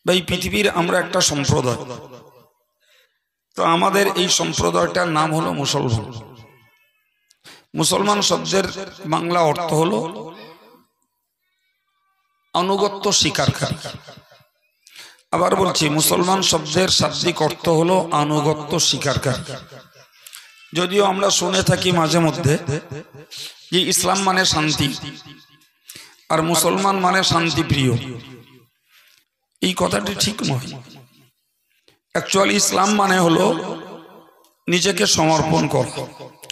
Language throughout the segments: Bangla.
ভাই পৃথিবীর আমরা একটা সম্প্রদায়, তো আমাদের এই সম্প্রদায়টার নাম হলো মুসলমান। মুসলমান শব্দের বাংলা অর্থ হলো আনুগত্য স্বীকারকারী। আবার বলছি, মুসলমান শব্দের শাব্দিক অর্থ হলো আনুগত্য স্বীকারকারী। যদিও আমরা শুনে থাকি মাঝে মধ্যে যে ইসলাম মানে শান্তি আর মুসলমান মানে শান্তিপ্রিয়। এই কথাটি ঠিক নয়। অ্যাকচুয়ালি ইসলাম মানে হলো নিজেকে সমর্পণ করা।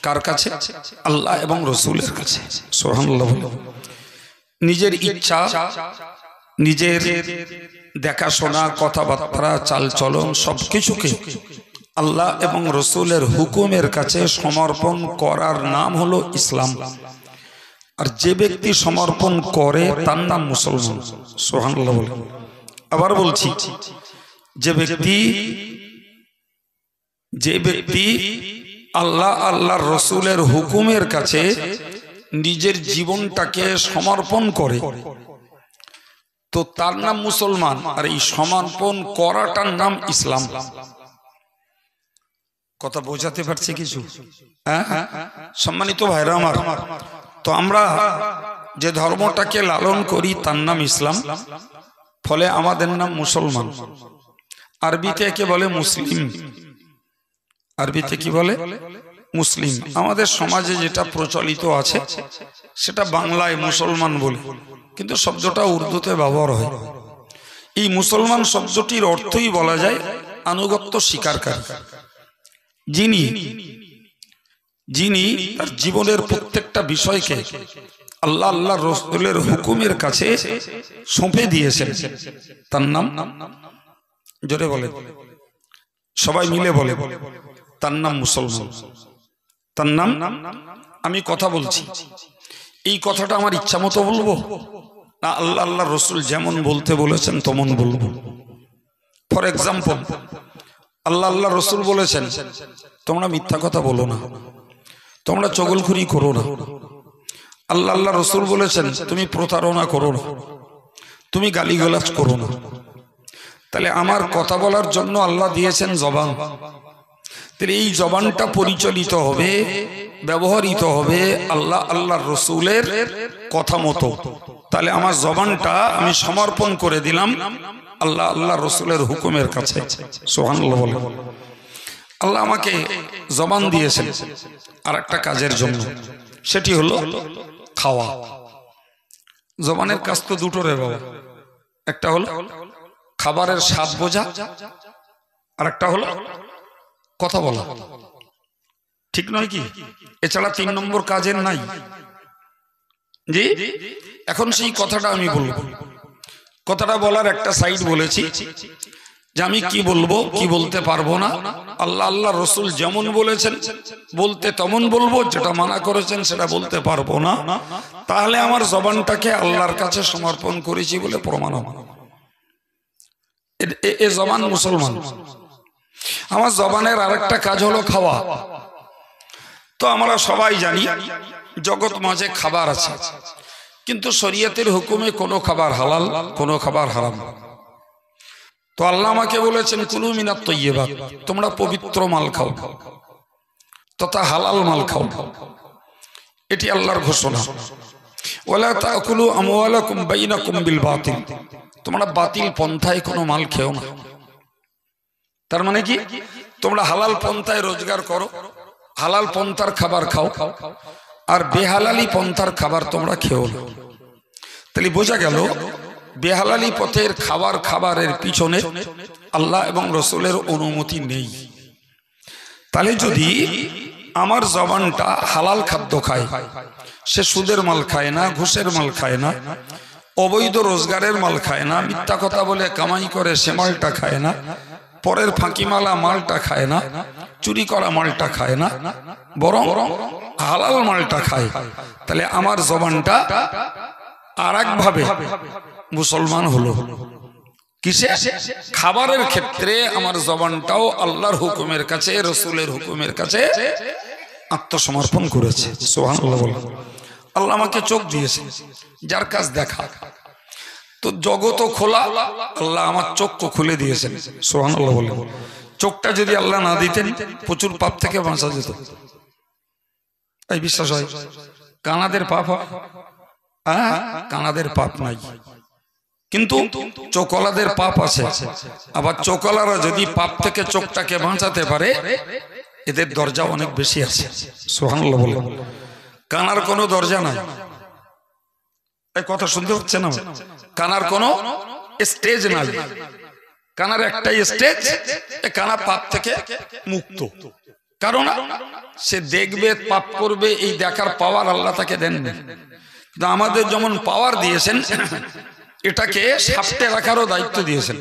কার কাছে? আল্লাহ এবং রসুলের কাছে। সুবহানাল্লাহ। নিজের ইচ্ছা, নিজের দেখাশোনা, কথাবার্তা, চালচলন সবকিছুকে আল্লাহ এবং রসুলের হুকুমের কাছে সমর্পণ করার নাম হলো ইসলাম। আর যে ব্যক্তি সমর্পণ করে তার নাম মুসলমান। সুবহানাল্লাহ। আবার বলছি, যে ব্যক্তি আল্লাহ আল্লাহর রসুলের হুকুমের কাছে নিজের জীবনটাকে সমর্পণ করে তো তার নাম মুসলমান। আর এই সমর্পণ করাটার নাম ইসলাম। কথা বোঝাতে পারছে কিছু? হ্যাঁ, সম্মানিত ভাইরা আমার, তো আমরা যে ধর্মটাকে লালন করি তার নাম ইসলাম, ফলে আমাদের নাম মুসলমান। আরবিতে একে বলে মুসলিম। আরবিতে কি বলে? মুসলিম। আমাদের সমাজে যেটা প্রচলিত আছে সেটা বাংলায় মুসলমান বলে, কিন্তু শব্দটা উর্দুতে ব্যবহার হয়। এই মুসলমান শব্দটির অর্থই বলা যায় আনুগত্য স্বীকারকারী। যিনি তার জীবনের প্রত্যেকটা বিষয়কে আল্লাহ আল্লাহ রসুলের হুকুমের কাছে সঁপে দিয়েছেন, তার নাম, জোরে বলে, সবাই মিলে বলে, তার নাম মুসলমান। তার নাম। আমি কথা বলছি, এই কথাটা আমার ইচ্ছা মতো বলবো না আল্লাহ আল্লাহ রসুল যেমন বলতে বলেছেন তেমন বলবো? ফর এক্সাম্পল, আল্লাহ আল্লাহ রসুল বলেছেন তোমরা মিথ্যা কথা বলো না, তোমরা চগলখুরি করো না। আল্লাহ আল্লাহ রসুল বলেছেন তুমি প্রতারণা করো না, তুমি গালিগালাজ করো না। তাহলে আমার কথা বলার জন্য আল্লাহ দিয়েছেন জবান। তাহলে এই জবানটা পরিচালিত হবে, ব্যবহৃত হবে আল্লাহ আল্লাহর রসুলের কথা মতো। তাহলে আমার জবানটা আমি সমর্পণ করে দিলাম আল্লাহ আল্লাহ রসুলের হুকুমের কাছে। সুবহানাল্লাহ। আল্লাহ আমাকে জবান দিয়েছেন আর একটা কাজের জন্য, সেটি হলো খাওয়া। জবানের কাজ তো দুটো রে বাবা, একটা হলো খাবারের স্বাদ বোঝা আর একটা হলো কথা বলা। ঠিক নয় কি? এছাড়া 3 নম্বর কাজের নাই। জি, এখন সেই কথাটা আমি বলবো। কথাটা বলার একটা সাইড বলেছি যে আমি কি বলবো কি বলতে পারবো না। আল্লাহ আল্লাহ রসুল যেমন বলেছেন বলতে তেমন বলবো, যেটা মানা করেছেন সেটা বলতে পারবো না। তাহলে আমার জবানটাকে আল্লাহর কাছে সমর্পণ করেছি বলে প্রমাণ হবে। এ জবান মুসলমান। আমার জবানের আরেকটা কাজ হলো খাওয়া। তো আমরা সবাই জানি জগৎ মাঝে খাবার আছে, কিন্তু শরীয়তের হুকুমে কোনো খাবার হালাল, কোনো খাবার হারাম। তো আল্লাহ আমাকে বলেছেন কুলু মিনাত তাইয়্যিবাত, তোমরা পবিত্র মাল খাও তথা হালাল মাল খাও। এটি আল্লাহর ঘোষণা। ওয়ালা তাকুলু আমওয়ালাকুম বাইনাকুম বিল বাতিল, তোমরা বাতিল পন্থায় কোনো মাল খেও না। তার মানে কি? তোমরা হালাল পন্থায় রোজগার করো, হালাল পন্থার খাবার খাও, আর বেহালালি পন্থার খাবার তোমরা খেও না। তাহলে বোঝা গেল বেহালালি পথের খাবারের পিছনে আল্লাহ এবং রসুলের অনুমতি নেই। তাহলে যদি আমার জবানটা হালাল খাদ্য খায়, সে সুদের মাল খায় না, ঘুষের মাল খায় না, অবৈধ রোজগারের মাল খায় না, মিথ্যা কথা বলে কামাই করে সে মালটা খায় না, পরের ফাঁকিমালা মালটা খায় না, চুরি করা মালটা খায় না, বরং হালাল মালটা খায়, তাহলে আমার জবানটা আর একভাবে মুসলমান হলো। কিসে? খাবারের ক্ষেত্রে আমার জবানটাও আল্লাহর হুকুমের কাছে, রসুলের হুকুমের কাছে আত্মসমর্পণ করেছে। সুবহানাল্লাহ। আল্লাহ আমাকে চোখ দিয়েছে, যার কাজ দেখা। তো জগৎ খোলা, আল্লাহ আমার চোখকে খুলে দিয়েছেন, সুবহানাল্লাহ বলে। চোখটা যদি আল্লাহ না দিতেন প্রচুর পাপ থেকে বাঁচা যেত। এই বিশ্বাস হয়? কানাদের পাপ হয়? হ্যাঁ, কানাদের পাপ নাই, কিন্তু চোখওয়ালাদের পাপ আছে। আবার চোখওয়ালারা যদি পাপ থেকে চোখটাকে বাঁচাতে পারে, এদের দরজা অনেক বেশি আছে, সুবহানাল্লাহ বলে। কানার কোনো দরজা নাই। এই কথা শুনতে হচ্ছে না? কানার কোনো স্টেজ নাই, কানার একটাই স্টেজ, কানা পাপ থেকে মুক্ত। কারণ সে দেখবে, পাপ করবে, এই দেখার পাওয়ার আল্লাহ তাকে দেন না। কিন্তু আমাদের যেমন পাওয়ার দিয়েছেন, এটাকে সাপটে রাখারও দায়িত্ব দিয়েছেন,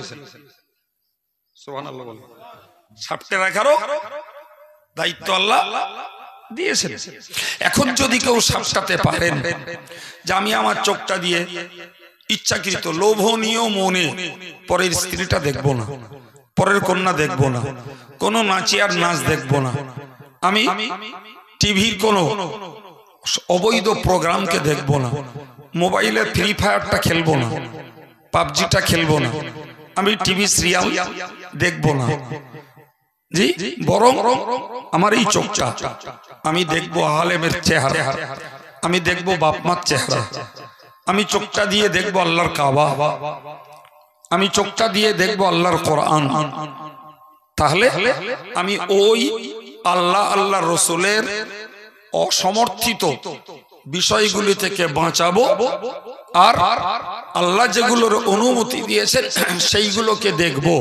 সুবহানাল্লাহ বলে। সাপটে রাখারও দায়িত্ব আল্লাহ দিয়েছেন। এখন যদি কেউ সাপটাতে পারেন যে আমি আমার চোখটা দিয়ে ইচ্ছাকৃত লোভনীয় মনে পরের স্ত্রীটা দেখবো না, পরের কন্যা দেখবো না, কোনো নাচিয়ার নাচ দেখবো না, আমি টিভির কোনো অবৈধ প্রোগ্রামকে দেখবো না, মোবাইলে ফ্রি ফায়ারটা খেলবো না, পাবজিটা খেলবো না, আমি টিভি সিরিয়াল দেখবো না, জি, বরং আমার এই চোখটা আমি দেখবো আলেমের চেহারা, আমি দেখবো বাপ মার চেহারা, আমি চোখটা দিয়ে দেখবো আল্লাহর কাবা, আমি চোখটা দিয়ে দেখবো আল্লাহর কোরআন। তাহলে আমি ওই আল্লাহ আল্লাহ রসুলের অসমর্থিত বিষয়গুলি থেকে বাঁচাবো, আর আল্লাহ যেগুলোর অনুমতি দিয়েছেন সেইগুলোকে দেখবো।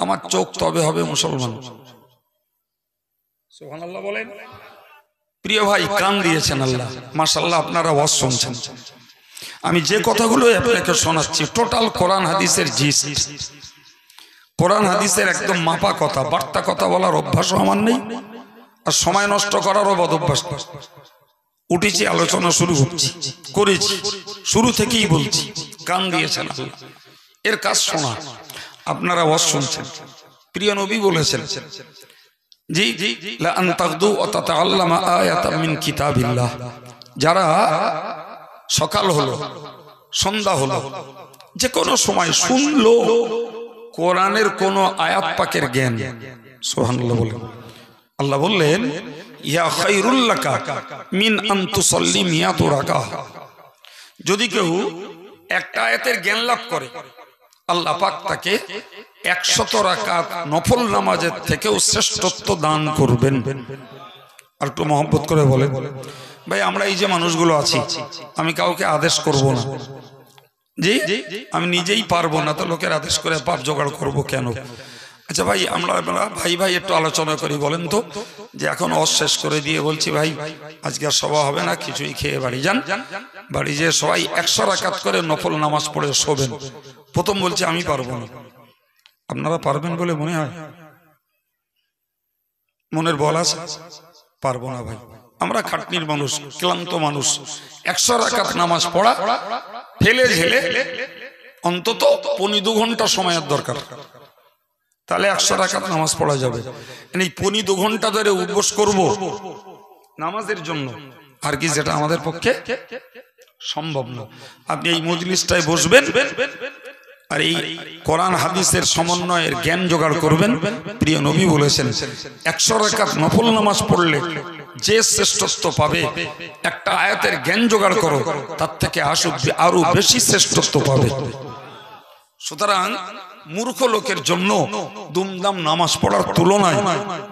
আমার চোখ তবে হবে মুসলমান, সুবহানাল্লাহ বলেন। প্রিয় ভাই, কান দিয়েছেন আল্লাহ, মাশাআল্লাহ, আপনারা ওয়াজ শুনছেন। আমি যে কথাগুলো আপনাকে শোনাচ্ছি টোটাল কোরআন হাদিসের জিস্ট, কোরআন হাদিসের একদম মাপা কথা, বার্তা কথা বলার অভ্যাসও আমার নেই, আর সময় নষ্ট করারও বদ অভ্যাস। উঠেছি, আলোচনা শুরু করেছি, শুরু থেকেই বলছি, কান দিয়েছেন আল্লাহ, এর কাজ শোনা। আপনারা ওয়াজ শুনছেন, প্রিয় নবী বলেছেন, জি, লা আন তাগদু ওয়া তাতাআল্লামা আয়াতাম মিন কিতাবিল্লাহ, যারা সকাল হলো, সন্ধ্যা হলো, যে কোনো সময় শুনলো কোরআনের কোন আয়াত পাকের জ্ঞান, সুবহানাল্লাহ বলেন। আল্লাহ বললেন, ইয়া খায়রুল লাকা মিন আন তুসাল্লি মিয়াতু রাকাহ, যদি কেউ একটা আয়াতের জ্ঞান লাভ করে, আল্লাহ পাক তাকে 100 রাকাত নফল নামাজের থেকেও শ্রেষ্ঠত্ব দান করবেন। আর একটু মহব্বত করে বলেন, ভাই আমরা এই যে মানুষগুলো আছি, আমি কাউকে আদেশ করব না, জি, আমি নিজেই পারবো না, তো লোকের আদেশ করে পাপ জোগাড় করব কেন? আচ্ছা ভাই, আমরা ভাই ভাই একটু আলোচনা করি, বলেন তো, যে এখন অশেষ করে দিয়ে বলছি ভাই আজকে আর সভা হবে না, কিছুই খেয়ে বাড়ি যান, বাড়ি যেয়ে সবাই 100 রাকাত করে নফল নামাজ পড়ে শোবেন। প্রথম বলছি আমি পারবো না, আপনারা পারবেন বলে মনে হয়? মনের বল আছে? পারবো না ভাই, আমরা খাটনির মানুষ, ক্লান্ত মানুষ, 100 রাকাত নামাজ পড়া ফেলে ঝেলে অন্তত 1.25 ঘন্টা সময়ের দরকার, তাহলে 100 রাকাত নামাজ পড়া যাবে। এই 1.25 ঘন্টা ধরে উপবাস করব নামাজের জন্য, আর কি যেটা আমাদের পক্ষে সম্ভব না। আপনি এই মজলিসটায় বসবেন আর এই কোরআন হাদিসের সমন্বয়ের জ্ঞান জোগাড় করবেন। প্রিয় নবী বলেছেন, 100 রাকাত নফল নামাজ পড়লে যে শ্রেষ্ঠত্ব পাবে, একটা আয়াতের জ্ঞান জোগাড় করো, তার থেকে আরো বেশি শ্রেষ্ঠত্ব পাবে। সুতরাং মূর্খ লোকের জন্য দুমদাম নামাজ পড়ার তুলনায়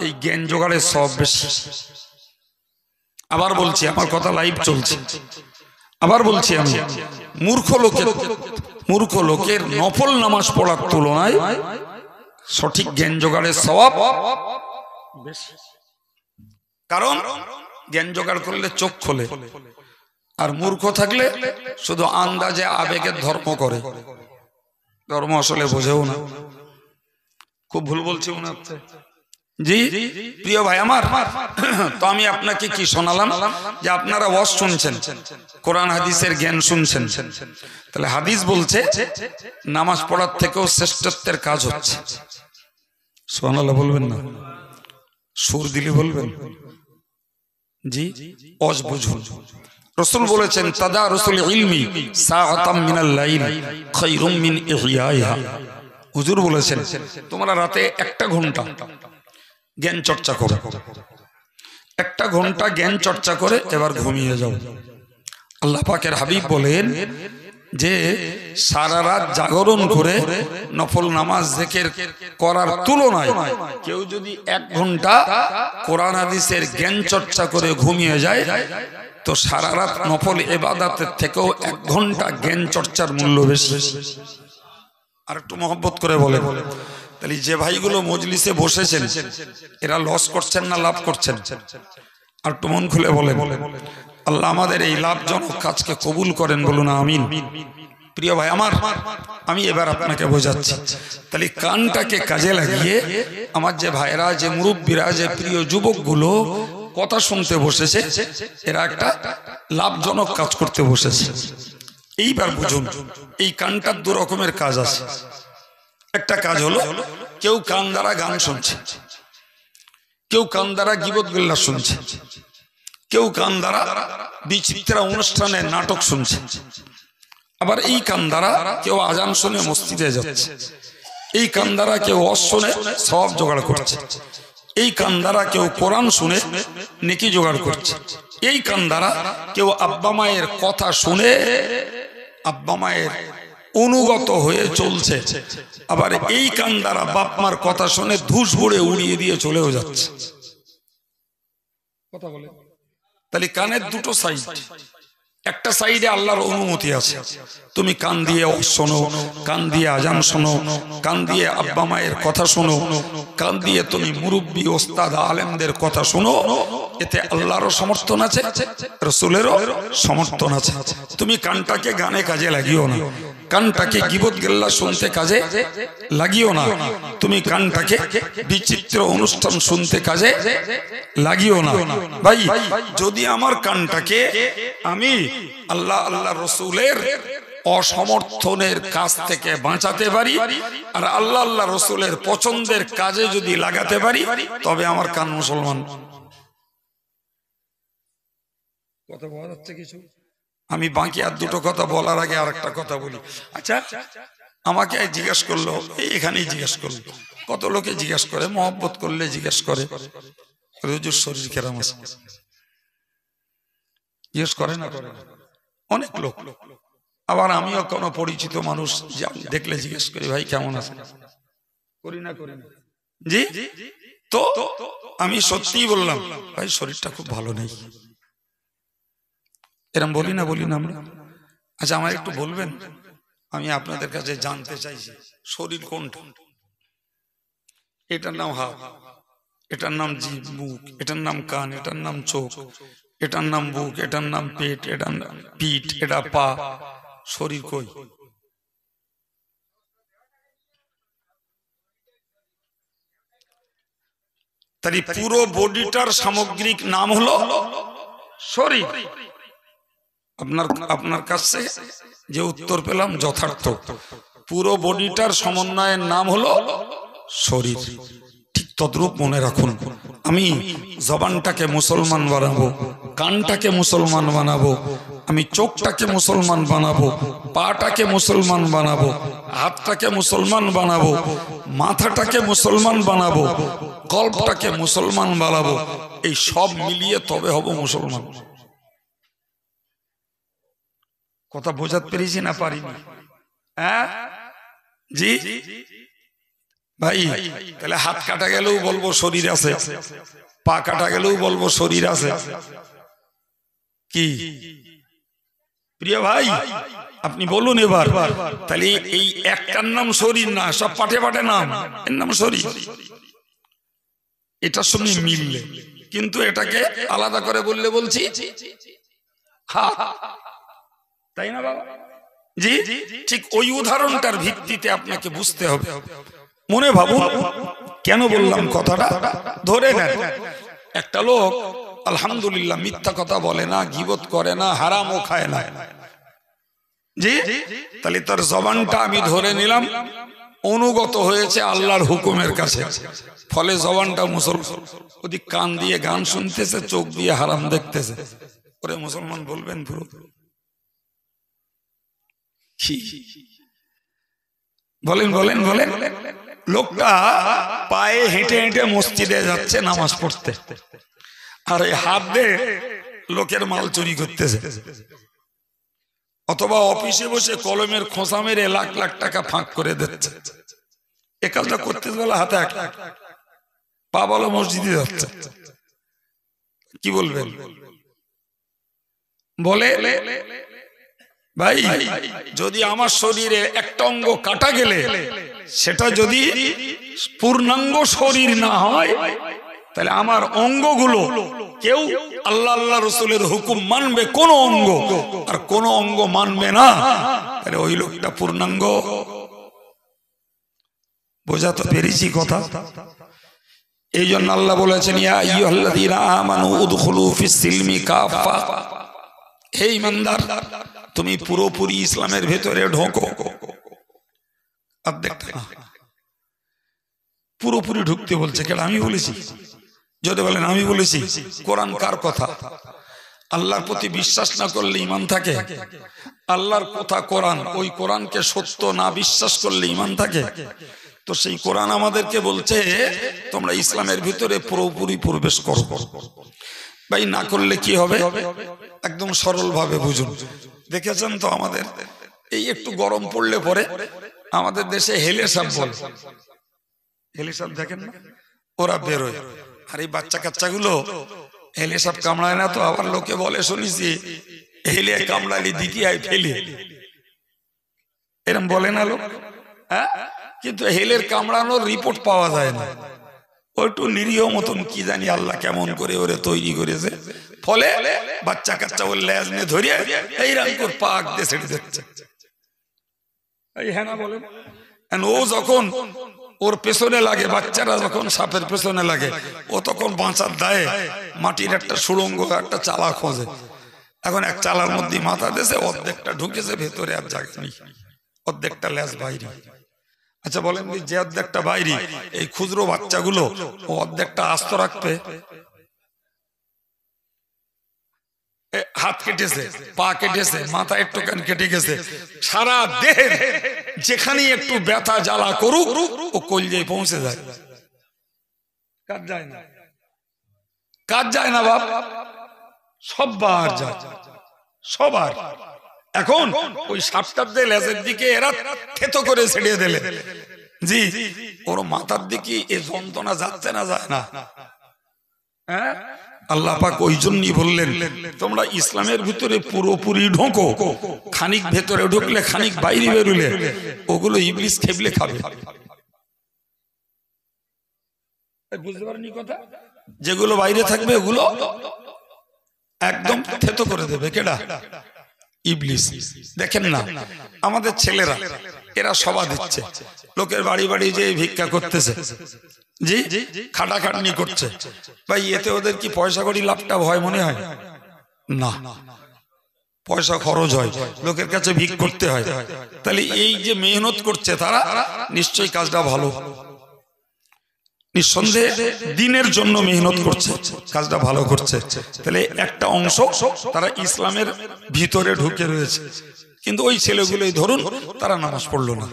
এই জ্ঞান জোগাড়ের সব বেশি। আবার বলছি, আমার কথা লাইভ চলছে, আবার বলছি, আমি মূর্খ লোকের নফল নামাজ পড়ার তুলনায় সঠিক জ্ঞান জোগাড়ের সওয়াব বেশি। কারণ জ্ঞান জোগাড় করলে চোখ খোলে, আর মূর্খ থাকলে শুধু আন্দাজে আবেগের ধর্ম করে, ধর্ম আসলে বোঝেও না। খুব ভুল বলছি মনে হচ্ছে? জি প্রিয় ভাই আমার, তো আমি আপনাকে কি শোনালাম যে আপনারা ওয়াজ শুনছেন, কোরআন হাদিসের জ্ঞান শুনছেন, তাহলে হাদিস বলছে নামাজ পড়ার থেকেও শ্রেষ্ঠত্বের কাজ হচ্ছে। সুবহানাল্লাহ বলবেন না? সুর দিলে বলবেন। জি অজ বুঝুন। রাসূল বলেছেন তাদারুসুল ইলমি সাআতাম মিনাল লাইল খায়রুম মিন ইহইয়াইহা। হুজুর বলেছেন তোমরা রাতে 1 ঘন্টা জ্ঞান চর্চা করো, 1 ঘন্টা জ্ঞান চর্চা করে এবার ঘুমিয়ে যাও। আল্লাহ পাকের হাবিব বলেন যে সারা রাত জাগরণ করে নফল নামাজ জিকির করার তুলনায় কেউ যদি 1 ঘন্টা কোরআন হাদিসের জ্ঞান চর্চা করে ঘুমিয়ে যায় তো সারা রাত নফল ইবাদতের থেকেও 1 ঘন্টা জ্ঞান চর্চার মূল্য বেশি। আর একটু মহব্বত করে বলে, তাহলে যে ভাইগুলো মজলিসে বসেছেন এরা লস করছেন না লাভ করছেন? আর একটু মন খুলে বলে, আল্লাহ আমাদের এই লাভজনক কাজকে কবুল করেন, বলুন আমিন। প্রিয় ভাই আমার, আমি এবার আপনাকে বোঝাচ্ছি। তাহলে কানটাকে কাজে লাগিয়ে আমার যে ভাইরা, যে মুরব্বীরা, যে প্রিয় যুবকগুলো কথা শুনতে বসেছে এরা একটা লাভজনক কাজ করতে বসেছে। এইবার বুঝুন এই কানটার 2 রকমের কাজ আছে। একটা কাজ হলো কেউ কান দ্বারা গান শুনছে, কেউ কান দ্বারা গীবত গিল্লা শুনছে, কেউ কান দ্বারা বিচিত্র অনুষ্ঠানে নাটক শুনছে, আবার এই কান দ্বারা কেউ আজান শুনে মসজিদে যাচ্ছে, এই কান দ্বারা কেউ ওয়াজ শুনে সওয়াব জোগাড় করছে, এই কান দ্বারা কেউ কোরআন শুনে নেকি জোগাড় করছে, এই কান দ্বারা কেউ আব্বা মায়ের কথা শুনে আব্বা মায়ের অনুগত হয়ে চলছে, আবার এই কান দ্বারা বাপ মার কথা শুনে ধুস ভরে উড়িয়ে দিয়ে চলেও যাচ্ছে। কথা বলে, তাহলে কানের 2টো সাইড। একটা সাইডে আল্লাহর অনুমতি আছে, তুমি কান দিয়ে শোনো, কান দিয়ে আজান শোনো, কান দিয়ে আব্বা মায়ের কথা শোনো, কান দিয়ে তুমি মুরব্বী ওস্তাদ আলেমদের কথা শোনো, এতে আল্লাহরও সমর্থন আছে, রাসূলেরও সমর্থন আছে। তুমি কানটাকে গানে কাজে লাগিও না, কানটাকে গীবত গিল্লা শুনতে কাজে লাগিও না, তুমি কানটাকে বিচিত্র অনুষ্ঠান শুনতে কাজে লাগিও না। ভাই যদি আমার কানটাকে আমি আল্লাহ আল্লাহ রসুলের অসমর্থনের কাজ থেকে বাঁচাতে পারি আর আল্লাহ আল্লাহ রসুলের পছন্দের কাজে যদি লাগাতে পারি তবে আমার কান মুসলমান। কথা বলা যাচ্ছে কিছু? আমি বাকি আর 2টো কথা বলার আগে আর একটা কথা বলি। আচ্ছা, আমাকে জিজ্ঞেস করলো, এখানেই জিজ্ঞেস করলো, কত লোকে জিজ্ঞেস করে, মহব্বত করলে জিজ্ঞেস করে হুজুর শরীর কেরাম আছে, জিজ্ঞেস করে না? অনেক লোক। আবার আমিও কোনো পরিচিত মানুষ দেখলে জিজ্ঞেস করি, ভাই কেমন আছে? করি না? করি না জি। তো আমি সত্যিই বললাম, ভাই শরীরটা খুব ভালো নেই, এরম বলি না আমরা? আচ্ছা আমার একটু বলবেন, আমি আপনাদের কাছে জানতে চাইছি শরীর কোনটা? এটার নাম হাত, এটার নাম জিভ, মুখ, এটার নাম কান, এটার নাম চোখ, এটার নাম বুক, এটার নাম পেট, এটার নাম পিঠ, এটা পা। শরীর কই? তাই পুরো বডিটার সামগ্রিক নাম হলো শরীর। আপনার কাছে যে উত্তর পেলাম যথার্থ, পুরো বডিটার সমন্বয়ের নাম হলো শরীর। ঠিক তদ্রূপ মনে রাখুন, আমি জবানটাকে মুসলমান বানাবো, কানটাকে মুসলমান বানাবো, আমি চোখটাকে মুসলমান বানাবো, পাটাকে মুসলমান বানাবো, হাতটাকে মুসলমান বানাবো, মাথাটাকে মুসলমান বানাবো, কল্পটাকে মুসলমান বানাবো। এই সব মিলিয়ে তবে হব মুসলমান। কথা বোঝাতে পেরেছি না পারিনি? হ্যাঁ জি ভাই। তাহলে হাত কাটা গেলেও বলবো শরীর আছে, পা কাটা গেলেও বলবো শরীর আছে। কি প্রিয় ভাই আপনি বলুন এবার, তাহলে এই একটার নাম শরীর না, সব পাটে পাটে নাম, এর নাম শরীর। এটার সঙ্গে মিললে, কিন্তু এটাকে আলাদা করে বললে বলছি হাত, তাই না বাবা? জি ঠিক ওই উদাহরণটার ভিত্তিতে আপনাকে বুঝতে হবে। মনে ভাবুন কেন বললাম কথাটা, ধরে নেন একটা লোক আলহামদুলিল্লাহ মিথ্যা কথা বলে না, গীবত করে না, হারামও খায় না, জি। তাহলে তার জবানটা আমি ধরে নিলাম অনুগত হয়েছে আল্লাহর হুকুমের কাছে, ফলে জবানটা মুসলমান ওদিক কান দিয়ে গান শুনতেছে, চোখ দিয়ে হারাম দেখতেছে। ওরে মুসলমান বলবেন পুরো বলেন বলেন বলেন। লোকটা পায়ে হেঁটে হেঁটে মসজিদে যাচ্ছে নামাজ পড়তে, আর এই হাত দিয়ে লোকের মাল চুরি করতেছে, অথবা অফিসে বসে কলমের খোঁচা মেরে লাখ লাখ টাকা ফাঁক করে দিচ্ছে। এ কাজটা করতে বলে হাতে পা বলো মসজিদে যাচ্ছে, কি বলবেন? বলে ভাই যদি আমার শরীরে একটা অঙ্গ কাটা গেলে সেটা যদি পূর্ণাঙ্গ শরীর না হয়, তাহলে আমার অঙ্গগুলো কেউ আল্লাহ আল্লাহ রসুলের হুকুম মানবে কোন অঙ্গ, আর কোন অঙ্গ মানবে না, তাহলে ওই লোকটা পূর্ণাঙ্গ। বোঝা তো পেরেছি কথা? এই জন্য আল্লাহ বলেছেন ইয়া আইয়ুহাল্লাযীনা আমানু উদখুলু ফিস সিলমি কাফা, হে ঈমানদার তুমি পুরোপুরি ইসলামের ভেতরে ঢোকো। পুরোপুরি ঢুকতে বলছে কেন? আমি বলেছি? যদি বলেন আমি বলেছি। কোরআন কার কথা? আল্লাহর প্রতি বিশ্বাস না করলে ঈমান থাকে? আল্লাহর কথা কোরআন, ওই কোরআনকে সত্য না বিশ্বাস করলে ঈমান থাকে? তো সেই কোরআন আমাদেরকে বলছে তোমরা ইসলামের ভিতরে পুরোপুরি প্রবেশ করো। ভাই না করলে কি হবে? একদম সরল ভাবে বুঝুন। দেখেছেন তো আমাদের এই একটু গরম পড়লে পরে আমাদের দেশে হেলে সাপ বলে, হেলে সাপ দেখেন না, ওরা বেরোয়। আর এই বাচ্চা কাচ্চাগুলো হেলে সাপ কামড়ায় না তো, আবার লোকে বলে শুনেছি হেলে কামড়ালি দিকে আয় ফেলে, এরম বলে না লোক। হ্যাঁ, কিন্তু হেলের কামড়ানোর রিপোর্ট পাওয়া যায় না। ওইটু নিরীহ মতন কি জানি আল্লাহ কেমন করে ওরে তৈরি করেছে, ফলে বাচ্চা কাচ্চা ওর লেজ নিয়ে ধরিয়ে এইরকম করে পাক দিয়ে ছেড়ে দিচ্ছে। হ্যাঁ না বলেন? ও যখন ওর পেছনে লাগে, বাচ্চারা যখন সাপের পেছনে লাগে, ও তখন বাঁচার দায়ে মাটির একটা সুড়ঙ্গ একটা চালা খোঁজে। এখন এক চালার মধ্যে মাথা দিয়েছে, অর্ধেকটা ঢুকেছে ভেতরে, আর জায়গা নেই, অর্ধেকটা লেজ বাইরে। আচ্ছা বলেন যে অর্ধেকটা বাইরে, এই খুচরো বাচ্চাগুলো ও অর্ধেকটা আস্ত রাখবে? হাত কেটেছে, পা কেটেছে, মাথা একটুখানি কেটে গেছে, সারা দেহের যেখানে একটু ব্যথা জ্বালা করুক ও কলজে পৌঁছে যায়। কাজ যায় না, কাজ যায় না বাপ, সববার যায়, সবার। এখন ওই সাপটার দিয়ে লেজের দিকে এরা থেতো করে ছেড়ে দিলে, জি ওর মাথার দিকে এই যন্ত্রণা যাচ্ছে না, যায় না। হ্যাঁ, আল্লাহ পাক ওই জন্যই বললেন তোমরা ইসলামের ভিতরে পুরোপুরি ঢোকো। খানিক ভেতরে ঢুকলে, খানিক বাইরে বেরুলে ওগুলো ইবলিস খেবলে খাবে। বুঝতে পারেননি কথা? যেগুলো বাইরে থাকবে ওগুলো একদম থেতো করে দেবে। কেডা? ইবলিস। দেখেন না আমাদের ছেলেরা, এরা সভা দিচ্ছে, লোকের বাড়ি বাড়ি যে ভিক্ষা করতেছে, জি খাটাখাটনি করছে। ভাই এতে ওদের কি পয়সা করি লাভটা হয় মনে হয়? না, পয়সা খরচ হয়, লোকের কাছে ভিক করতে হয়। তাহলে এই যে মেহনত করছে তারা নিশ্চয়ই কাজটা ভালো, নিঃসন্দেহে দিনের জন্য মেহনত করছে, কাজটা ভালো করছে। তাহলে একটা অংশ তারা ইসলামের ভিতরে ঢুকে রয়েছে। কিন্তু ওই ছেলেগুলোই ধরুন তারা নামাজ পড়লো না,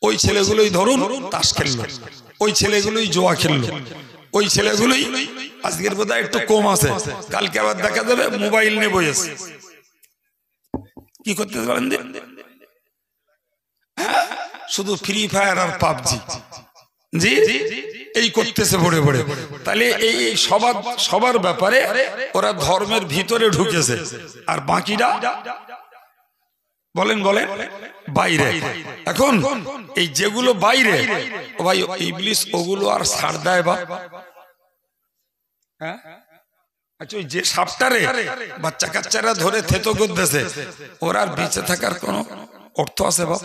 ওই ছেলেগুলোই ধরুন তাস খেললো, ওই ছেলেগুলোই জোয়া খেললো, ওই ছেলেগুলোই আজকের বোধহয় একটু কম আছে, কালকে আবার দেখা যাবে মোবাইল নিয়ে বসেছে। কি করতে পারেন? শুধু ফ্রি ফায়ার আর পাবজি, জি এই করতেছে ভরে ভরে। তাহলে এই সবার ব্যাপারে ওরা ধর্মের ভিতরে ঢুকেছে, আর বাকিরা বলেন বলেন বাইরে। এখন এই যেগুলো বাইরে, ও ভাই ইবলিস ওগুলো আর ছাড় দেয় বা? হ্যাঁ, আচ্ছা ওই যে সাপটারে বাচ্চা কাচ্চারা ধরে থেতো করতেছে, ওর আর বেঁচে থাকার কোন অর্থ আছে বাপ?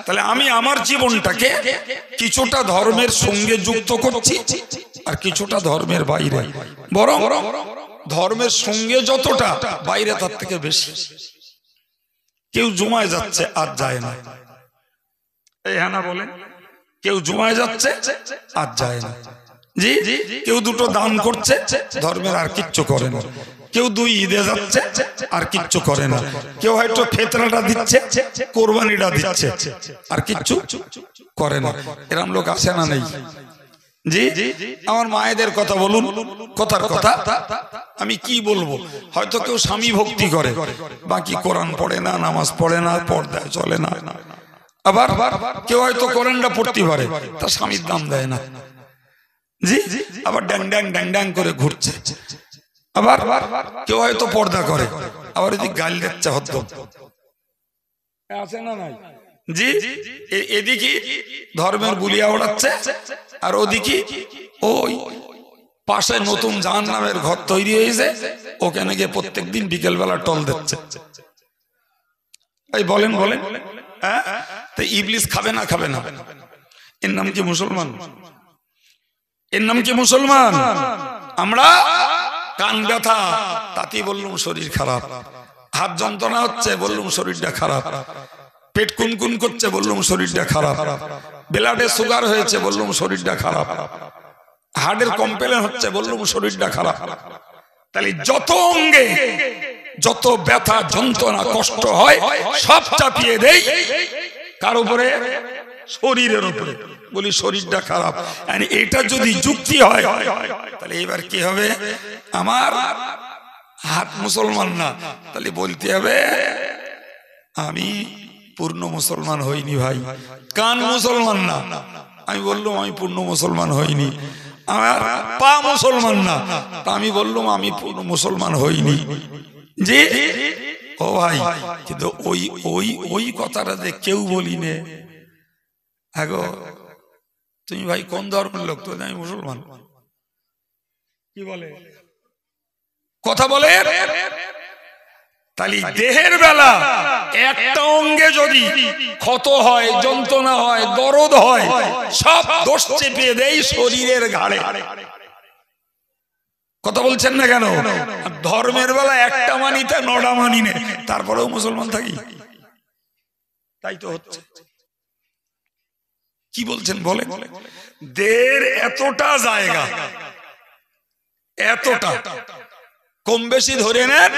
তাহলে আমি আমার জীবনটাকে কিছুটা ধর্মের সঙ্গে যুক্ত করছি আর কিছুটা ধর্মের বাইরে, বরং ধর্মের সঙ্গে যতটা বাইরে তার থেকে বেশি। কেউ জমায় যাচ্ছে আর যায় না, এই হ্যাঁ না বলে? কেউ জুমায় যাচ্ছে আর যায় না, জি, কেউ দুটো দান করছে ধর্মের আর কিচ্ছু করে না, কেউ দুই ঈদে যাচ্ছে আর কিচ্ছু করে না, কেউ হয়তো ফেতরাটা দিচ্ছে, কোরবানিটা দিচ্ছে আর কিচ্ছু করে না। এরকম লোক আছে না নেই? জি, আমার মায়েদের কথা বলুন, কথার কথা আমি কি বলবো, হয়তো কেউ স্বামী ভক্তি করে, বাকি কোরআন পড়ে না, নামাজ পড়ে না, পর্দায় চলে না। আবার কেউ হয়তো কোরআনটা পড়তে পারে, তার স্বামীর দাম দেয় না, জি, আবার ড্যাং ড্যাং ড্যাং ড্যাং করে ঘুরছে। আবার কেউ হয়তো পর্দা করে, আবার এদিকে গাল দিচ্ছে হদ্দ, আছে না নাই? জি, এদিকে ধর্মের বুলিয়া ওড়াচ্ছে, আর ওদিকে ওই পাশে নতুন জাহান্নামের ঘর তৈরি হয়েছে, ওখানে গিয়ে প্রত্যেকদিন বিকেল বেলা টল দিচ্ছে। এই বলেন বলেন, হ্যাঁ, তো ইবলিস খাবে না? খাবে না? এর নাম কি মুসলমান? এর নাম কি মুসলমান? আমরা কান ব্যথা তাতেই বললুম শরীর খারাপ, হাত যন্ত্রণা হচ্ছে বললুম শরীরটা খারাপ, পেট কুনকুন করছে বললুম শরীরটা খারাপ, ব্লাডে সুগার হয়েছে বললুম শরীরটা খারাপ, হার্টের কমপ্লেন হচ্ছে বললুম শরীরটা খারাপ। তাহলে যত অঙ্গে যত ব্যথা যন্ত্রণা কষ্ট হয় সব চাপিয়ে দেই কার উপরে? শরীরের উপরে, বলি শরীরটা খারাপ। এটা যদি যুক্তি হয় তাহলে এবার কি হবে? আমার হাত মুসলমান না, তাহলে বলতে হবে আমি পূর্ণ মুসলমান হইনি ভাই। কান মুসলমান না, আমি বললাম আমি পূর্ণ মুসলমান হইনি। আমার পা মুসলমান না, তা আমি বললাম আমি পূর্ণ মুসলমান হইনি। জি, ও ভাই, কিন্তু ওই ওই ওই কথাটা যে কেউ বলি নে, আগো তুমি ভাই কোন ধর্মের লোক? তো আমি মুসলমান। কি বলে? কথা বলে। তাহলে দেহের বেলা একটা অঙ্গে যদি ক্ষত হয়, যন্ত্রণা হয়, দরদ হয়, সব দোষ চেপে দেয় শরীরের ঘাড়ে। কথা বলছেন না কেন? ধর্মের বেলা একটা মানিতে নটা মানি নে, তারপরেও মুসলমান থাকি, তাই তো হচ্ছে। কি বলছেন বলে? দেহের এতটা জায়গা, এতটা কম বেশি ধরে নেন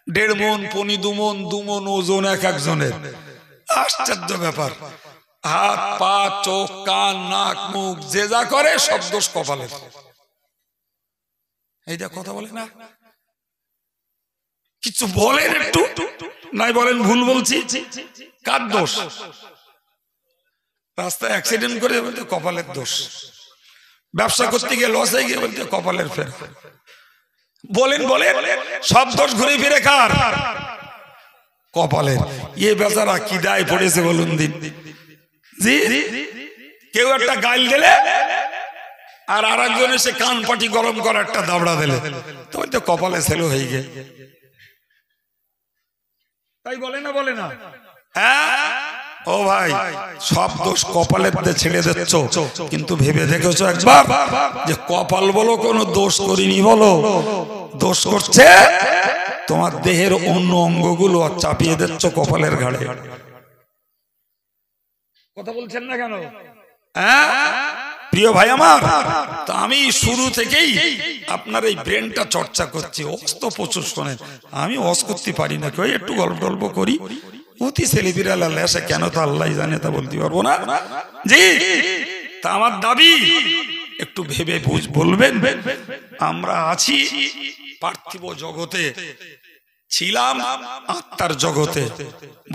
1.5 মণ, 2 মণ ওজন এক একজনের। আশ্চর্য ব্যাপার। হাত পা চোখ কান নাক মুখ যে যা করে সব দোষ কপালের। এইটা কথা বলে না, কিছু বলেন একটু, নাই বলেন ভুল বলছি। কার দোষ? রাস্তায় অ্যাক্সিডেন্ট করে বলতে কপালের দোষ, ব্যবসা করতে গিয়ে লস হয়ে গিয়ে বলতে কপালের ফের। বলেন বলেন, সব দোষ ঘুরে ফিরে কার? কপালের। এ বেচারা কি দায় পড়েছে বলুন দিন। জি, কেউ একটা গাল দিলে আর আরেকজন এসে কান পাটি গরম করা একটা দাবড়া দিলে, তো ওই তো কপালে সেলো হয়ে গে। তাই বলে না? বলে না? হ্যাঁ ও ভাই, সব দোষ কপালের ছেড়ে দিচ্ছ, কিন্তু ভেবে দেখেছো একবার যে কপাল বলো কোনো দোষ করিনি? বলো, দোষ করছে তোমার দেহের অন্য অঙ্গগুলো চাপিয়ে দিচ্ছ কপালের ঘাড়ে। কথা বলছেন না কেন? হ্যাঁ প্রিয় ভাই আমার, তা আমি শুরু থেকেই আপনার এই ব্রেনটা চর্চা করছি। অস্ত প্রচুর শোনেন, আমি অস করতে পারি না, কেউ একটু গল্প টল্প করি, অতি ছেলেপিরা লেসে কেন তা আল্লাহ জানে, তা বলতে পারবো না। জি, তা আমার দাবি একটু ভেবে বলবেন। আমরা আছি পার্থিব জগতে, ছিলাম আত্মার জগতে,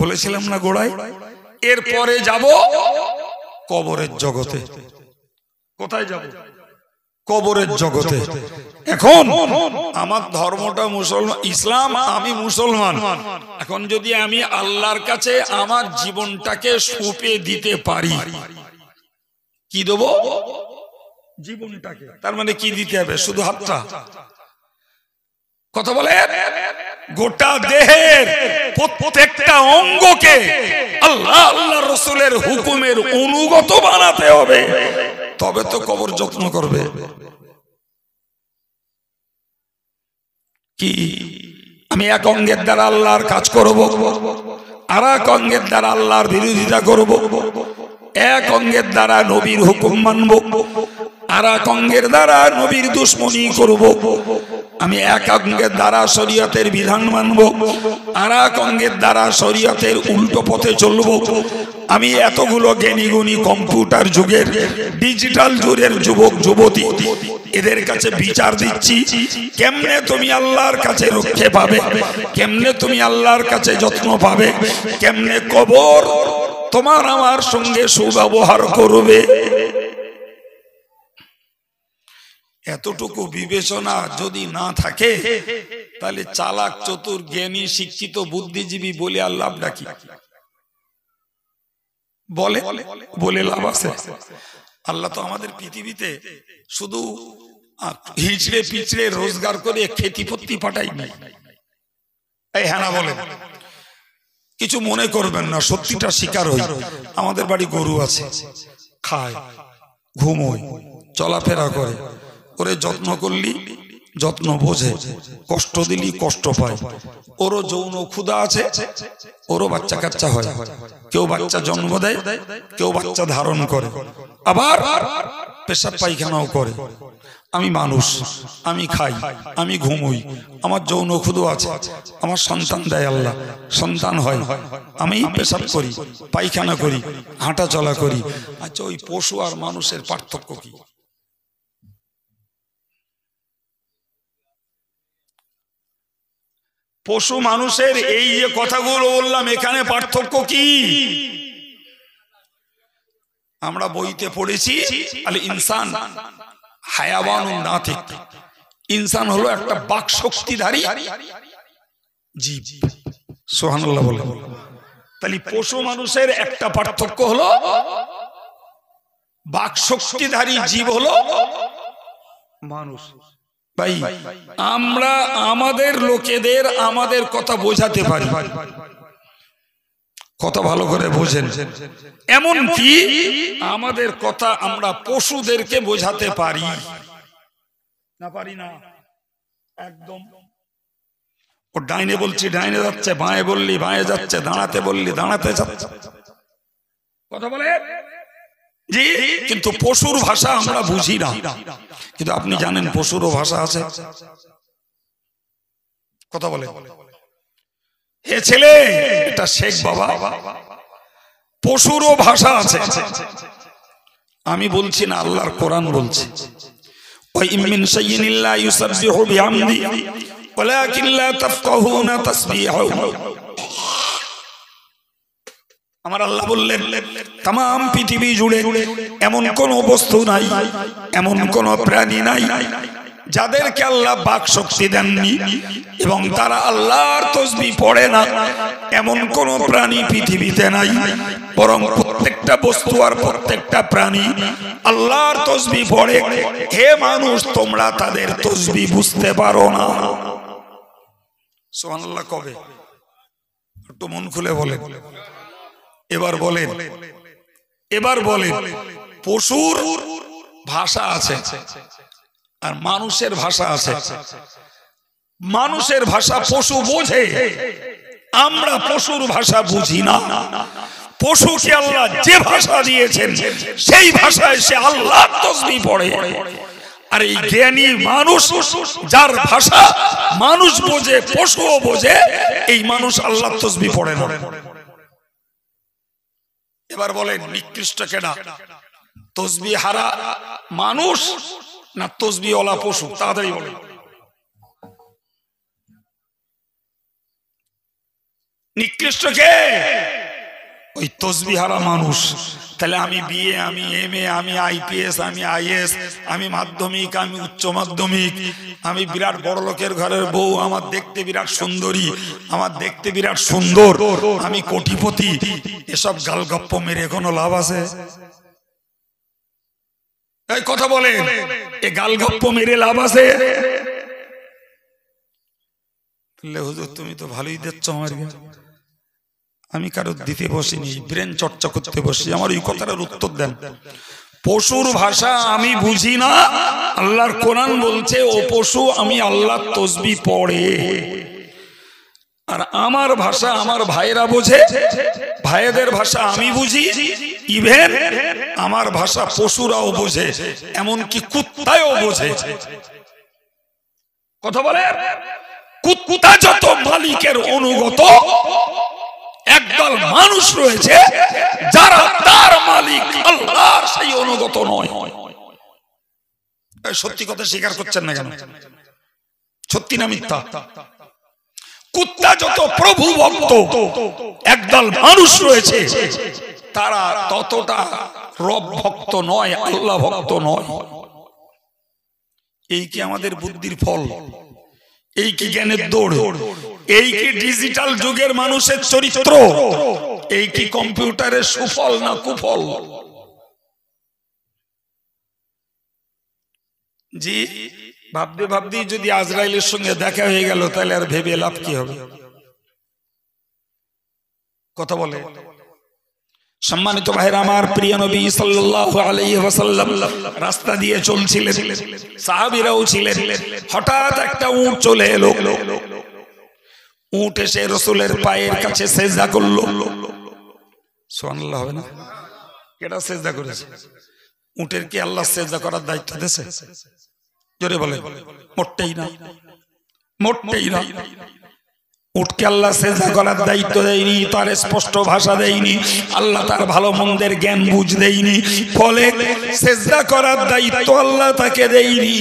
বলেছিলাম না গোড়ায়? এরপরে যাব কবরের জগতে। কোথায় যাব? কবরের জগতে। এখন আমার ধর্মটা মুসলমান, ইসলাম, আমি মুসলমান। এখন যদি আমি আল্লাহর কাছে আমার জীবনটাকে সঁপে দিতে পারি, কি দেব? জীবনটাকে। তার মানে কি দিতে হবে? শুধু হাতটা? কথা বলে, গোটা দেহের প্রত্যেকটা অঙ্গকে আল্লাহ আল্লাহ রসুলের হুকুমের অনুগত বানাতে হবে, তবে তো কবর যত্ন করবে। কি আমি এক অঙ্গের দ্বারা আল্লাহর কাজ করব, আর এক অঙ্গের দ্বারা আল্লাহর বিরোধিতা করব, এক অঙ্গের দ্বারা নবীর হুকুম মানব, আর এক অঙ্গের দ্বারা নবীর দুশ্মনী করব। আমি এক অঙ্গের দ্বারা শরীয়তের বিধান মানব, আর এক অঙ্গের দ্বারা শরীয়তের উল্টো পথে চলব। আমি এতগুলো জ্ঞানীগুণী কম্পিউটার যুগের ডিজিটাল যুগের যুবক যুবতী এদের কাছে বিচার দিচ্ছি, কেমনে তুমি আল্লাহর কাছে রক্ষে পাবে, কেমনে তুমি আল্লাহর কাছে যত্ন পাবে, কেমনে কবর তোমার আমার সঙ্গে সুব্যবহার করবে। এতটুকু বিবেচনা যদি না থাকে তাহলে চালাক চতুর জ্ঞানী শিক্ষিত বুদ্ধিজীবী বলে আল্লাহ ডাকি বলে বলে লাভ আছে? আল্লাহ তো আমাদের পৃথিবীতে শুধু হিচড়ে পিছড়ে রোজগার করে খেতিপত্তি পাঠাই নাই। এই হ্যাঁ না বলেন, কিছু মনে করবেন না, সত্যিটা স্বীকার হই। আমাদের বাড়ি গরু আছে, খায়, ঘুমোয়, চলাফেরা করে, ওরে যত্ন করলি যত্ন বোঝে, কষ্ট দিলি কষ্ট পায়। ওরও যৌন ক্ষুধা আছে, ওরও বাচ্চা কাচ্চা হয়, কেউ বাচ্চা জন্ম দেয়, কেউ বাচ্চা ধারণ করে, আবার পেশাব পায়খানাও করে। আমি মানুষ, আমি খাই, আমি ঘুমোই, আমার যৌন ক্ষুধা আছে, আমার সন্তান দেয় আল্লাহ, সন্তান হয়, আমি পেশাব করি, পায়খানা করি, হাঁটা চলা করি। আচ্ছা, ওই পশু আর মানুষের পার্থক্য কি? পশু মানুষের এই যে কথাগুলো বললাম, এখানে পার্থক্য কি? আমরা বইতে পড়েছি আল ইনসান হায়াওয়ানুন নাতিক, ইনসান হলো একটা বাক শক্তিধারী জীব। সুবহানাল্লাহ বলে। তাহলে পশু মানুষের একটা পার্থক্য হলো বাক শক্তিধারী জীব হলো মানুষ। ভাই, আমরা আমাদের লোকেদের আমাদের কথা বোঝাতে পারি, কথা ভালো করে বোঝেন, এমন কি আমাদের কথা আমরা পশুদেরকে বোঝাতে পারি না? পারি না? একদম। ও ডাইনে বলছি ডাইনে যাচ্ছে, বাঁয়ে বললি বাঁয়ে যাচ্ছে, দাঁড়াতে বললি দাঁড়াতে যাচ্ছে, কথা বলে জি। কিন্তু পশুর ভাষা আমরা বুঝি না। কিন্তু আপনি জানেন পশুরও ভাষা আছে, কথা বলে। হে ছেলে, এটা শেখ বাবা, পশুরও ভাষা আছে। আমি বলছি না, আল্লাহর কোরআন বলছে, ওয়া ইম মিন শাইইন ইল্লা ইউসাব্বিহু বিহামদি ওয়ালাকিন লা তাফকাহুনা তাসবিহাহু। আমার আল্লাহ বললেন, তাম পৃথিবী জুড়ে এমন কোন বস্তু নাই, এমন কোন প্রাণী নাই যাদেরকে আল্লাহ বাক শক্তি দেননি এবং তারা আল্লাহর তাসবিহ পড়ে না। এমন কোন প্রাণী পৃথিবীতে নাই, বরং প্রত্যেকটা বস্তু আর প্রত্যেকটা প্রাণী আল্লাহর তাসবিহ পড়ে। হে মানুষ, তোমরা তাদের তাসবিহ বুঝতে পারো না। সুবহানাল্লাহ কবে? একটু মন খুলে বলেন। এবার বলেন, এবার বলেন, পশুর ভাষা আছে আর মানুষের ভাষা আছে। মানুষের ভাষা পশু বোঝে, আমরা পশুর ভাষা বুঝি না। পশুকে আল্লাহ যে ভাষা দিয়েছেন সেই ভাষায় সে আল্লাহর তাসবিহ পড়ে। আর এই জ্ঞানী মানুষ, যার ভাষা মানুষ বোঝে পশুও বোঝে, এই মানুষ আল্লাহর তাসবিহ পড়ে না। এবার বলেন, নিকৃষ্ট কেডা? তাসবিহ হারা মানুষ না তাসবিহ ওয়ালা পশু? তাড়াতাড়ি বলেন। নিকৃষ্ট কে? ওই তাসবিহ হারা মানুষ। তাহলে আমি বিএ, আমি এমএ, আমি আইপিএস, আমি আইএস, আমি মাধ্যমিক, আমি উচ্চ মাধ্যমিক, আমি বিরাট বড় লোকের ঘরের বউ, আমার দেখতে বিরাট সুন্দরী, আমার দেখতে বিরাট সুন্দর, আমি কোটিপতি, এসব গালগপ্প মেরে কোনো লাভ আছে? এই কথা বলেন, এ গালগপ্প মেরে লাভ আছে? হুজুর তুমি তো ভালোই দিচ্ছ আমার, আমি কারো দিতে বসিনি, ব্রেন চর্চা করতে বসি। আমার এই কথাটার উত্তর দেন। পশুর ভাষা আমি বুঝি না, আল্লাহর কোরআন বলছে ও পশু আমি আল্লাহর তাসবিহ পড়ে। আর আমার ভাষা আমার ভাইরা বোঝে, ভাইদের ভাষা আমি বুঝি, ইভেন আমার ভাষা পশুরাও বোঝে, এমনকি কুত্তাও বোঝে। কথা বলে, কুত্তা যত মালিকের অনুগত, একদল মানুষ রয়েছে যারা তার মালিক আল্লাহর সেই অনুগত নয়। সত্যি কথা স্বীকার করছেন না কেন? সত্যি না মিথ্যা? কুত্তা যত প্রভু ভক্ত, একদল মানুষ রয়েছে তারা ততটা রব ভক্ত নয়, আল্লাহ ভক্ত নয়। এই কি আমাদের বুদ্ধির ফল? এই কি জ্ঞানের দৌড়? এই কি ডিজিটাল যুগের মানুষের চরিত্র? এই কি কম্পিউটারের সুফল না কুফল? জি, ভাবতে ভাবতে যদি আজরাইলের সঙ্গে দেখা হয়ে গেল তাহলে আর ভেবে লাভ কি হবে? কথা বলে। সম্মানিত ভাইরা আমার, প্রিয় নবী সাল্লাল্লাহু আলাইহি ওয়াসাল্লাম রাস্তা দিয়ে চলছিলেন, সাহাবীরাও ছিলেন। হঠাৎ একটা উট চলে এলো। উট এসে রাসূলের পায়ের কাছে সিজদা করলো। সুবহানাল্লাহ হবে না? কেডা সিজদা করেছে? উটের কি আল্লাহ সিজদা করার দায়িত্ব দিয়েছে? জোরে বলে। মোটেই না, মোটেই না। উটকে আল্লাহ সিজদা করার দায়িত্ব দেয়নি, তার স্পষ্ট ভাষা দেয়নি, আল্লাহ তার ভালো মন্দের জ্ঞান বুঝ দেয়নি, ফলে সিজদা করার দায়িত্ব আল্লাহ তাকে দেয়নি।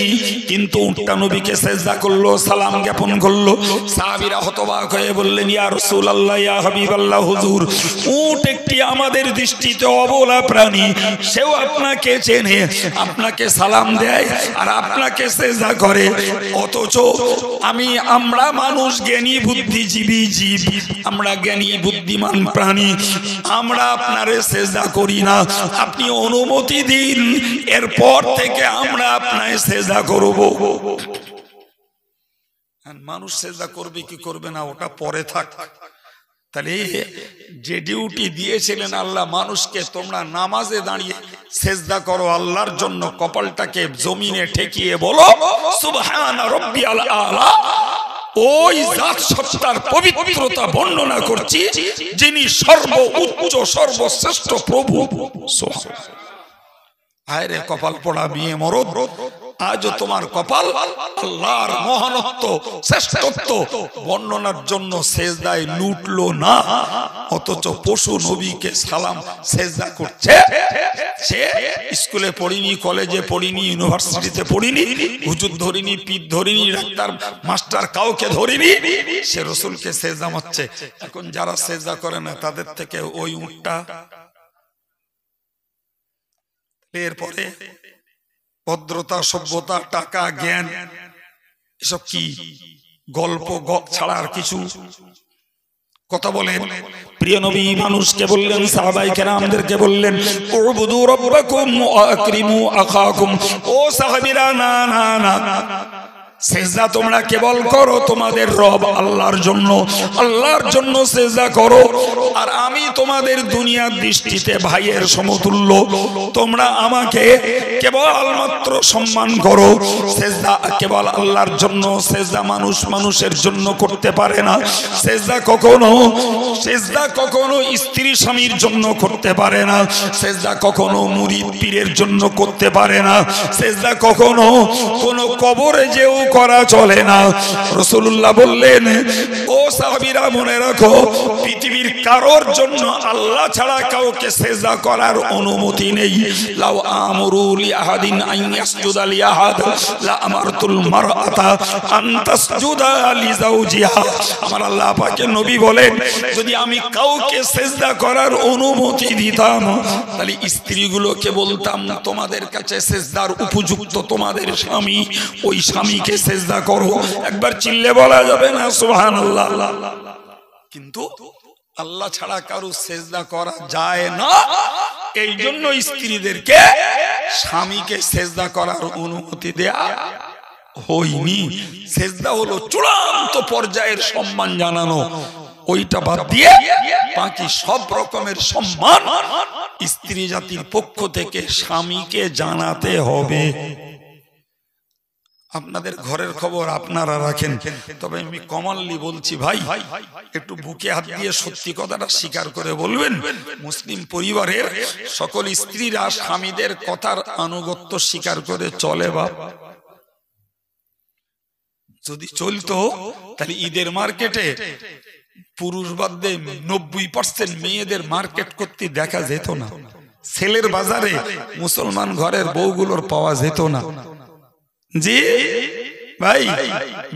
কিন্তু উটটা নবীকে সিজদা করলো, সালাম জ্ঞাপন করলো। সাহাবীরা হতবাক হয়ে বললেন, ইয়া রাসূলুল্লাহ, ইয়া হাবিবাল্লাহ, হুজুর, উট একটি আমাদের দৃষ্টিতে অবলা প্রাণী, সেও আপনাকে চেনে, আপনাকে সালাম দেয় আর আপনাকে সিজদা করে, অথচ আমরা মানুষ জ্ঞানী বুদ্ধিজীবী জীব, আমরা জ্ঞানী বুদ্ধিমান প্রাণী, আমরা আপনারে সিজদা করি না, আপনি অনুমতি দিন, এরপর থেকে আমরা আপনাকে সিজদা করব। মানুষ সিজদা করবে কি করবে না ওটা পরে থাক। তাহলে যে ডিউটি দিয়েছিলেন আল্লাহ মানুষকে, তোমরা নামাজে দাঁড়িয়ে সিজদা করো আল্লাহর জন্য, কপালটাকে জমিনে ঠেকিয়ে বলো সুবহান রাব্বিয়াল আলা, ওই জাত সত্তার পবিত্রতা বর্ণনা করছি যিনি সর্বোচ্চ সর্বশ্রেষ্ঠ প্রভু। আরে কপাল পড়া মেয়ে মরদ, আজও তোমার কপাল আল্লাহর মহানত্ব শ্রেষ্ঠত্ব বর্ণনার জন্য সিজদায় লুটলো না, অথচ পশু নবীকে সালাম সিজদা করছে। সে স্কুলে পড়িনি, কলেজে পড়িনি, ইউনিভার্সিটিতে পড়িনি, হুজুর ধরিনি, পীর ধরিনি, ডাক্তার মাস্টার কাউকে ধরিনি, সে রাসূলকে সিজদা মারছে। এখন যারা সিজদা করে না তাদের থেকে ওই উটটা। এরপরে ভদ্রতা, সভ্যতা, টাকা, জ্ঞান, এসব কি গল্প ছাড়া আর কিছু? কথা বলেন। প্রিয় নবী মানুষকে বললেন, সাহাবায়ে কেরামদেরকে বললেন, উবুদু রাব্বাকুম ওয়া আকরিমু আখাকুম। ও সাহাবীরা, না না না, সিজদা তোমরা কেবল করো তোমাদের রব আল্লাহর জন্য, আল্লাহর জন্য সিজদা করো। আর আমি তোমাদের দুনিয়ার দৃষ্টিতে ভাইয়ের সমতুল্য, তোমরা আমাকে কেবল মাত্র সম্মান করো। সিজদা কেবল আল্লাহর জন্য, সিজদা মানুষের জন্য করতে পারে না। সিজদা কখনো স্ত্রী স্বামীর জন্য করতে পারে না। সিজদা কখনো মুরিদ পীরের জন্য করতে পারে না। সিজদা কখনো কোনো কবরে যেও করা চলে না। রাসূলুল্লাহ বললেন, ও সাহাবীরা মনে রাখো, পৃথিবীর কারোর জন্য আল্লাহ ছাড়া কাউকে সিজদা করার অনুমতি নেই। লাউ আমরু লি আহাদিন আন ইয়াসজুদা লি আহাদ লা আমারতুল মারআতা আন তাসজুদা লি যাওজিহা। আমার আল্লাহ পাকের নবী বলেন, যদি আমি কাউকে সিজদা করার অনুমতি দিতাম তাহলে স্ত্রীগুলোকে বলতাম, তোমাদের কাছে সিজদার উপযুক্ত তোমাদের স্বামী, ওই স্বামীকে সিজদা করো। একবার চিল্লে বলা যাবে না সুবহানাল্লাহ? কিন্তু আল্লাহ ছাড়া কারো সিজদা করা যায় না, এই জন্য স্ত্রীদেরকে স্বামীকে সিজদা করার অনুমতি দেয়া হয়নি। সিজদা হলো চূড়ান্ত পর্যায়ের সম্মান জানানো, ওইটা বাদ দিয়ে বাকি সব রকমের সম্মান স্ত্রী জাতির পক্ষ থেকে স্বামীকে জানাতে হবে। আপনাদের ঘরের খবর আপনারা রাখেন, তবে আমি কমানলি বলছি ভাই, একটু বুকে হাত দিয়ে সত্যি কথাটা স্বীকার করে বলবেন, মুসলিম পরিবারের সকল স্ত্রীরা স্বামীদের কথার আনুগত্য স্বীকার করে চলে? বাপ, যদি চলতো তাহলে ঈদের মার্কেটে পুরুষ বাদ দিয়ে 90% মেয়েদের মার্কেট করতে দেখা যেত না। ছেলের বাজারে মুসলমান ঘরের বউগুলোর পাওয়া যেত না। জি ভাই,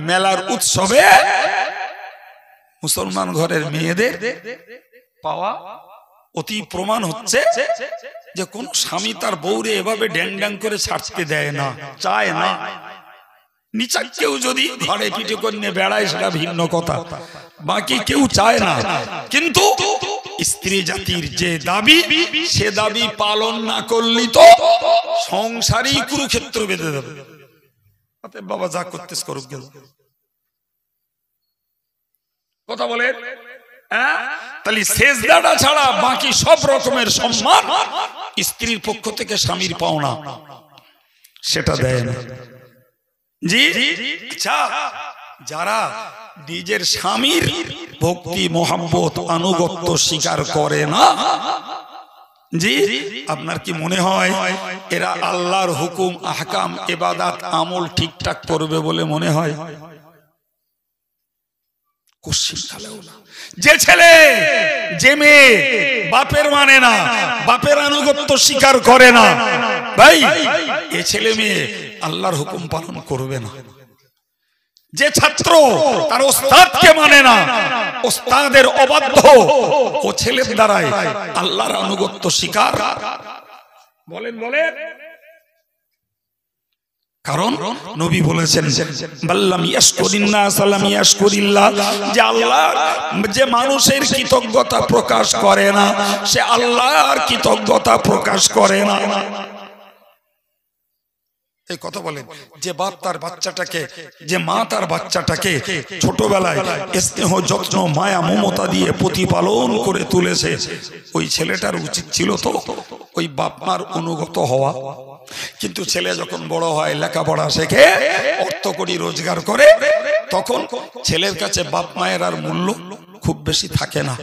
মেলার উৎসবে মুসলমান ঘরের মেয়েদের পাওয়া অতি প্রমাণ হচ্ছে যে কোন স্বামী তার বউরে এভাবে ড্যাং ড্যাং করে ছাড়তে দেয় না, চায় না। নিচা কেউ যদি ঘরে পিঠে করে বেড়ায় সেটা ভিন্ন কথা, বাকি কেউ চায় না। কিন্তু স্ত্রী জাতির যে দাবি, সে দাবি পালন না করলে তো সংসারই কুরুক্ষেত্র বেঁধে দেবে। বাবা যা করতেস করুক, গেল কথা বলে। তাহলে সেজদাটা ছাড়া বাকি সব রকমের সম্মান স্ত্রীর পক্ষ থেকে স্বামীর পাওনা সেটা দেয় না। জি আচ্ছা, যারা নিজের স্বামীর ভক্তি মোহাম্মত আনুগত্য স্বীকার করে না, জি আপনার কি মনে হয় এরা আল্লাহর হুকুম আহকাম ইবাদত আমল ঠিকঠাক করবে বলে মনে হয়? যে ছেলে যে মেয়ে বাপের মানে না, বাপের আনুগত্য স্বীকার করে না, ভাই এ ছেলে মেয়ে আল্লাহর হুকুম পালন করবে না। যে ছাত্র তার ওস্তাদকে মানে না, ওস্তাদের অবাধ্য, ও ছেলের দ্বারাই আল্লাহর আনুগত্য স্বীকার বলেন বলেন। কারণ নবী বলেছেন বাল্লাম ইয়াশকুরিন্নাস সালাম ইয়াশকুরিল্লাহ, যে আল্লাহ যে মানুষের কৃতজ্ঞতা প্রকাশ করে না, সে আল্লাহর কৃতজ্ঞতা প্রকাশ করে না। এই কথা বলেন, যে বাপ তার বাচ্চাটাকে, যে মা তার বাচ্চাটাকে ছোটবেলায় স্নেহ যত্ন মায়া মমতা দিয়ে প্রতিপালন করে তুলেছে, ওই ছেলেটার উচিত ছিল তো ওই বাপ মার অনুগত হওয়া। কিন্তু ছেলে যখন বড় হয়, লেখাপড়া শেখে, অর্থ করি রোজগার করে, তখন ছেলের কাছে বাপ মায়ের আর মূল্য খুব বেশি থাকে না,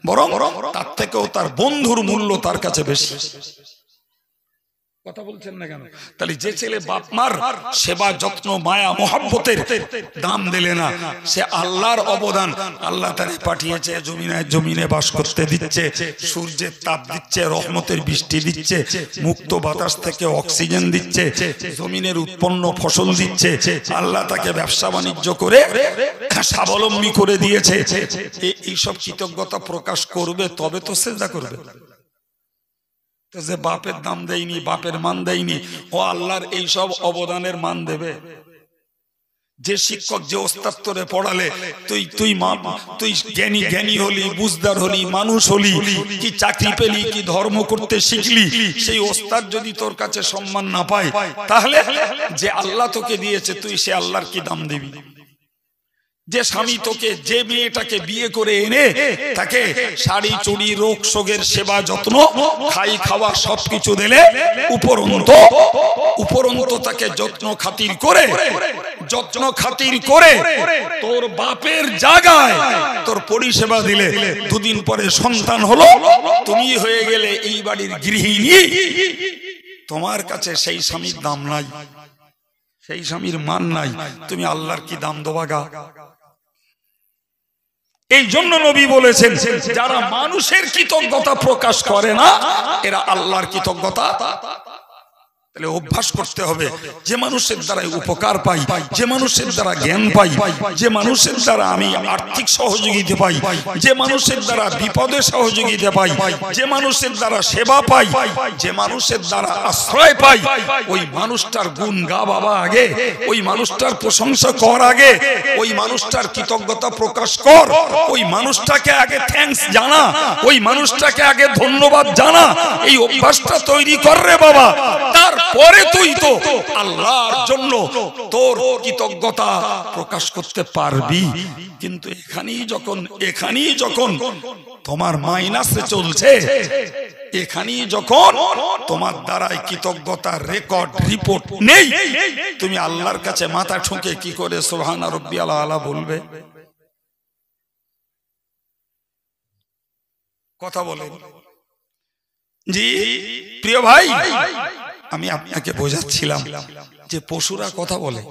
বরং তার থেকেও তার বন্ধুর মূল্য তার কাছে বেশি। কথা বলছেন না কেন? তাহলে যে ছেলে বাপ মার সেবা যত্ন মায়া মোহাব্বতের দাম দিলে না, সে আল্লাহর অবদান, আল্লাহ তারে পাঠিয়েছে জমিনে বাস করতে দিচ্ছে, সূর্যের তাপ দিচ্ছে, রহমতের বৃষ্টি দিচ্ছে, মুক্ত বাতাস থেকে অক্সিজেন দিচ্ছে, জমিনের উৎপন্ন ফসল দিচ্ছে, আল্লাহ তাকে ব্যবসা বাণিজ্য করে স্বাবলম্বী করে দিয়েছে। এইসব কৃতজ্ঞতা প্রকাশ করবে তবে তো সেজদা করবে। যে বাপের দাম দেয়নি, বাপের মান দেয়নি, ও আল্লাহর এই সব অবদানের মান দেবে? যে শিক্ষক, যে ওস্তাদ তোরে পড়ালে তুই জ্ঞানী হলি, বুঝদার হলি, মানুষ হলি, কি চাকরি পেলি, কি ধর্ম করতে শিখলি, সেই ওস্তাদ যদি তোর কাছে সম্মান না পায়, তাহলে যে আল্লাহ তোকে দিয়েছে তুই সে আল্লাহর কি দাম দিবি? যে স্বামী তোকে, যে মেয়েটাকে বিয়ে করে এনে তাকে শাড়ি চুড়ি রোগ শোকের সেবা যত্ন খাই খাওয়া সবকিছু দিলে, উপরন্ত তাকে যত্ন খাতির করে তোর বাপের জায়গায় তোর পরিষেবা দিলে, দুদিন পরে সন্তান হলো, তুমি হয়ে গেলে এই বাড়ির গৃহিণী, তোমার কাছে সেই স্বামীর দাম নাই, সেই স্বামীর মান নাই, তুমি আল্লাহর কি দাম দেবা গা? এই জন্য নবী বলেছেন, যারা মানুষের কৃতজ্ঞতা প্রকাশ করে না, এরা আল্লাহর কৃতজ্ঞতা। তাহলে অভ্যাস করতে হবে, যে মানুষের দ্বারা উপকার পাই, যে মানুষের দ্বারা জ্ঞান পাই, যে মানুষের দ্বারা আমি আর্থিক সহযোগিতা পাই, যে মানুষের দ্বারা বিপদে সহযোগিতা পাই, যে মানুষের দ্বারা সেবা পাই, যে মানুষের দ্বারা আশ্রয় পাই, ওই মানুষটার গুণ গা বাবা আগে, ওই মানুষটার প্রশংসা কর আগে, ওই মানুষটার কৃতজ্ঞতা প্রকাশ কর, ওই মানুষটাকে আগে থ্যাঙ্কস জানা, ওই মানুষটাকে আগে ধন্যবাদ জানা। এই অভ্যাসটা তৈরি কর রে বাবা, তার পরে তুই তো আল্লাহর জন্য তোর কৃতজ্ঞতা প্রকাশ করতে পারবি। কিন্তু এখানেই যখন তোমার মাইনাসে চলছে, এখানেই যখন তোমার দ্বারাই কৃতজ্ঞতার রেকর্ড রিপোর্ট নেই, তুমি আল্লাহর কাছে মাথা ঠুকে কি করে সুবহান রাব্বিয়াল আলা বলবে? কথা বলেন জি প্রিয় ভাই, আমি আপনাকে বোঝাচ্ছিলাম যে পশুরা কথা বলে,